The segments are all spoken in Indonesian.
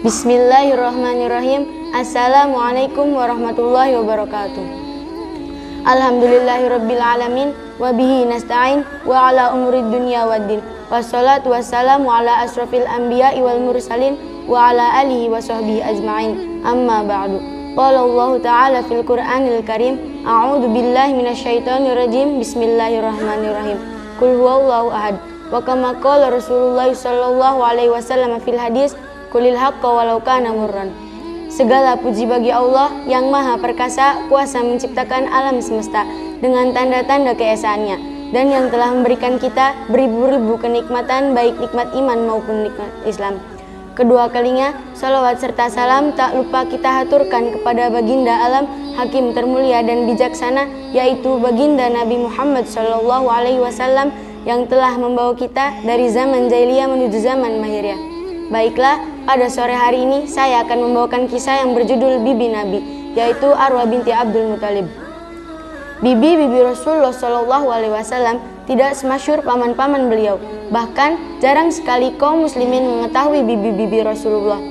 Bismillahirrahmanirrahim. Assalamualaikum warahmatullahi wabarakatuh. Alhamdulillahirabbil alamin wa bihi nasta'in wa ala umurid dunya waddin. Wassalatu wassalamu ala asrofil anbiya'i wal mursalin wa ala alihi wa sahbihi ajma'in. Amma ba'du. Qala Allah ta'ala fil Qur'anil Karim, a'udzu billahi minasyaitonir rajim. Bismillahirrahmanirrahim. Qul huwallahu ahad. Wa kama qala Rasulullah sallallahu alaihi wasallam fil hadis, qulil haqqa walau kana murran. Segala puji bagi Allah yang Maha Perkasa, kuasa menciptakan alam semesta dengan tanda-tanda keesaannya, dan yang telah memberikan kita beribu-ribu kenikmatan, baik nikmat iman maupun nikmat Islam. Kedua kalinya, salawat serta salam tak lupa kita haturkan kepada baginda alam, hakim termulia dan bijaksana, yaitu baginda Nabi Muhammad sallallahu alaihi wasallam yang telah membawa kita dari zaman jahiliyah menuju zaman mahiriyah. Baiklah, pada sore hari ini saya akan membawakan kisah yang berjudul Bibi Nabi, yaitu Arwah binti Abdul Muthalib. Bibi Rasulullah Shallallahu Alaihi Wasallam tidak semasyhur paman-paman beliau. Bahkan jarang sekali kaum muslimin mengetahui bibi Rasulullah.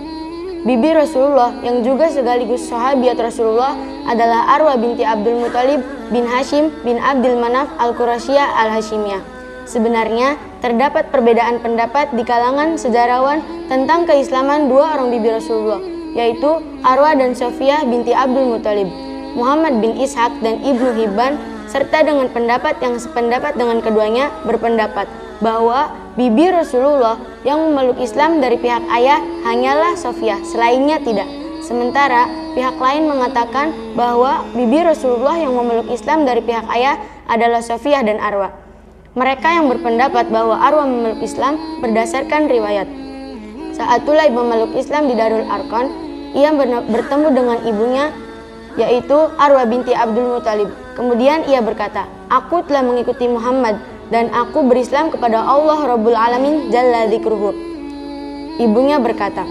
Bibi Rasulullah yang juga sekaligus sahabiat Rasulullah adalah Arwah binti Abdul Muthalib bin Hashim bin Abdul Manaf al-Qurasiyah al-Hashimiyah. Sebenarnya terdapat perbedaan pendapat di kalangan sejarawan tentang keislaman dua orang bibi Rasulullah, yaitu Arwah dan Sofiyah binti Abdul Muthalib. Muhammad bin Ishaq dan Ibnu Hibban serta dengan pendapat yang sependapat dengan keduanya berpendapat bahwa bibi Rasulullah yang memeluk Islam dari pihak ayah hanyalah Sofiyah, selainnya tidak. Sementara pihak lain mengatakan bahwa bibi Rasulullah yang memeluk Islam dari pihak ayah adalah Sofiyah dan Arwah. Mereka yang berpendapat bahwa Arwah memeluk Islam berdasarkan riwayat. Saat Tulaib memeluk Islam di Darul Arqam, ia bertemu dengan ibunya, yaitu Arwah binti Abdul Muthalib. Kemudian ia berkata, "Aku telah mengikuti Muhammad dan aku berislam kepada Allah Rabbul Alamin Jalla Dzikruhu." Ibunya berkata,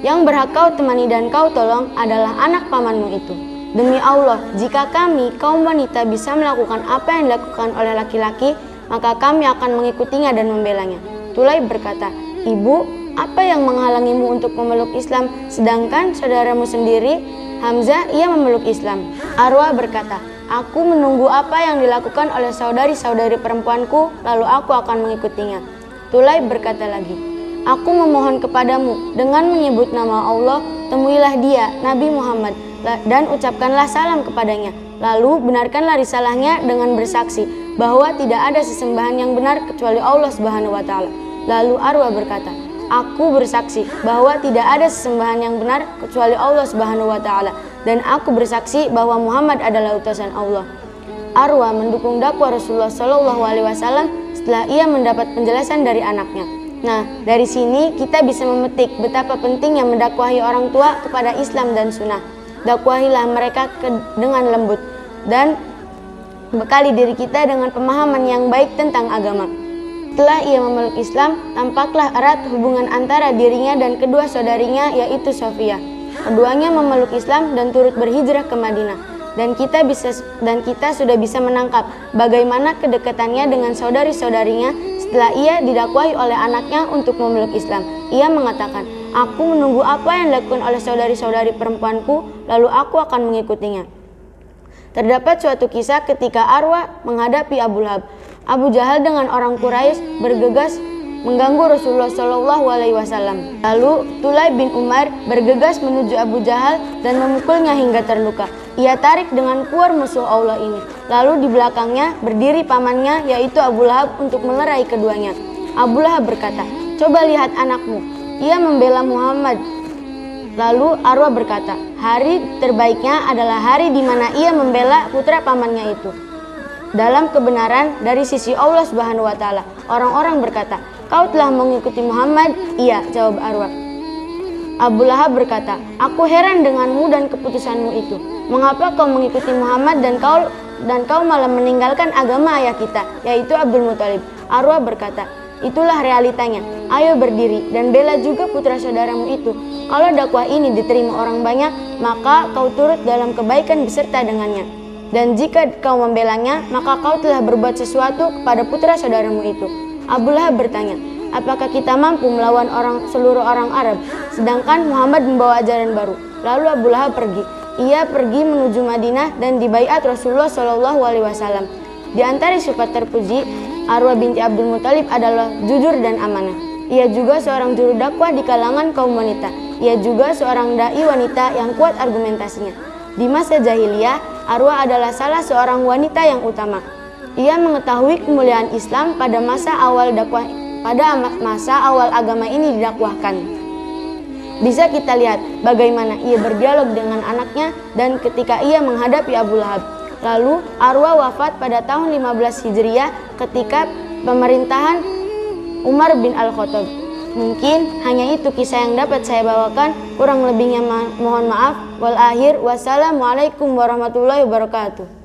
"Yang berhak kau temani dan kau tolong adalah anak pamanmu itu. Demi Allah, jika kami kaum wanita bisa melakukan apa yang dilakukan oleh laki-laki, maka kami akan mengikutinya dan membelanya." Tulaib berkata, "Ibu, apa yang menghalangimu untuk memeluk Islam, sedangkan saudaramu sendiri, Hamzah, ia memeluk Islam?" Arwah berkata, "Aku menunggu apa yang dilakukan oleh saudari-saudari perempuanku, lalu aku akan mengikutinya." Tulaib berkata lagi, "Aku memohon kepadamu, dengan menyebut nama Allah, temuilah dia, Nabi Muhammad, dan ucapkanlah salam kepadanya. Lalu benarkanlah risalahnya dengan bersaksi bahwa tidak ada sesembahan yang benar kecuali Allah Subhanahu wa Ta'ala." Lalu Arwah berkata, "Aku bersaksi bahwa tidak ada sesembahan yang benar kecuali Allah Subhanahu wa Ta'ala, dan aku bersaksi bahwa Muhammad adalah utusan Allah." Arwah mendukung dakwah Rasulullah Shallallahu Alaihi Wasallam setelah ia mendapat penjelasan dari anaknya. Nah, dari sini kita bisa memetik betapa pentingnya mendakwahi orang tua kepada Islam dan Sunnah. Dakwahilah mereka dengan lembut dan bekali diri kita dengan pemahaman yang baik tentang agama. Setelah ia memeluk Islam, tampaklah erat hubungan antara dirinya dan kedua saudarinya, yaitu Sofiyah. Keduanya memeluk Islam dan turut berhijrah ke Madinah. Dan kita sudah bisa menangkap bagaimana kedekatannya dengan saudari-saudarinya setelah ia didakwahi oleh anaknya untuk memeluk Islam. Ia mengatakan, "Aku menunggu apa yang dilakukan oleh saudari-saudari perempuanku, lalu aku akan mengikutinya." Terdapat suatu kisah ketika Arwah menghadapi Abu Lahab. Abu Jahal dengan orang Quraisy bergegas mengganggu Rasulullah Shallallahu Alaihi Wasallam. Lalu Tulaib bin Umar bergegas menuju Abu Jahal dan memukulnya hingga terluka. Ia tarik dengan kuat musuh Allah ini. Lalu di belakangnya berdiri pamannya, yaitu Abu Lahab, untuk melerai keduanya. Abu Lahab berkata, "Coba lihat anakmu, ia membela Muhammad." Lalu Arwah berkata, "Hari terbaiknya adalah hari di mana ia membela putra pamannya itu dalam kebenaran dari sisi Allah Subhanahu wa Ta'ala." Orang-orang berkata, "Kau telah mengikuti Muhammad?" "Iya," jawab Arwah. Abu Lahab berkata, "Aku heran denganmu dan keputusanmu itu. Mengapa kau mengikuti Muhammad dan kau malah meninggalkan agama ayah kita, yaitu Abdul Muthalib?" Arwah berkata, "Itulah realitanya. Ayo berdiri dan bela juga putra saudaramu itu. Kalau dakwah ini diterima orang banyak, maka kau turut dalam kebaikan beserta dengannya. Dan jika kau membelanya, maka kau telah berbuat sesuatu kepada putra saudaramu itu." Abu Lahab bertanya, apakah kita mampu melawan seluruh orang Arab? Sedangkan Muhammad membawa ajaran baru. Lalu Abu Lahab pergi. Ia pergi menuju Madinah dan dibaiat Rasulullah SAW. Di antara sifat terpuji, Arwah binti Abdul Muthalib adalah jujur dan amanah. Ia juga seorang juru dakwah di kalangan kaum wanita. Ia juga seorang dai wanita yang kuat argumentasinya. Di masa jahiliyah, Arwah adalah salah seorang wanita yang utama. Ia mengetahui kemuliaan Islam pada masa awal agama ini didakwahkan. Bisa kita lihat bagaimana ia berdialog dengan anaknya dan ketika ia menghadapi Abu Lahab. Lalu Arwah wafat pada tahun 15 Hijriah ketika pemerintahan Umar bin Al-Khattab. Mungkin hanya itu kisah yang dapat saya bawakan. Kurang lebihnya mohon maaf. Wal akhir. Wassalamualaikum warahmatullahi wabarakatuh.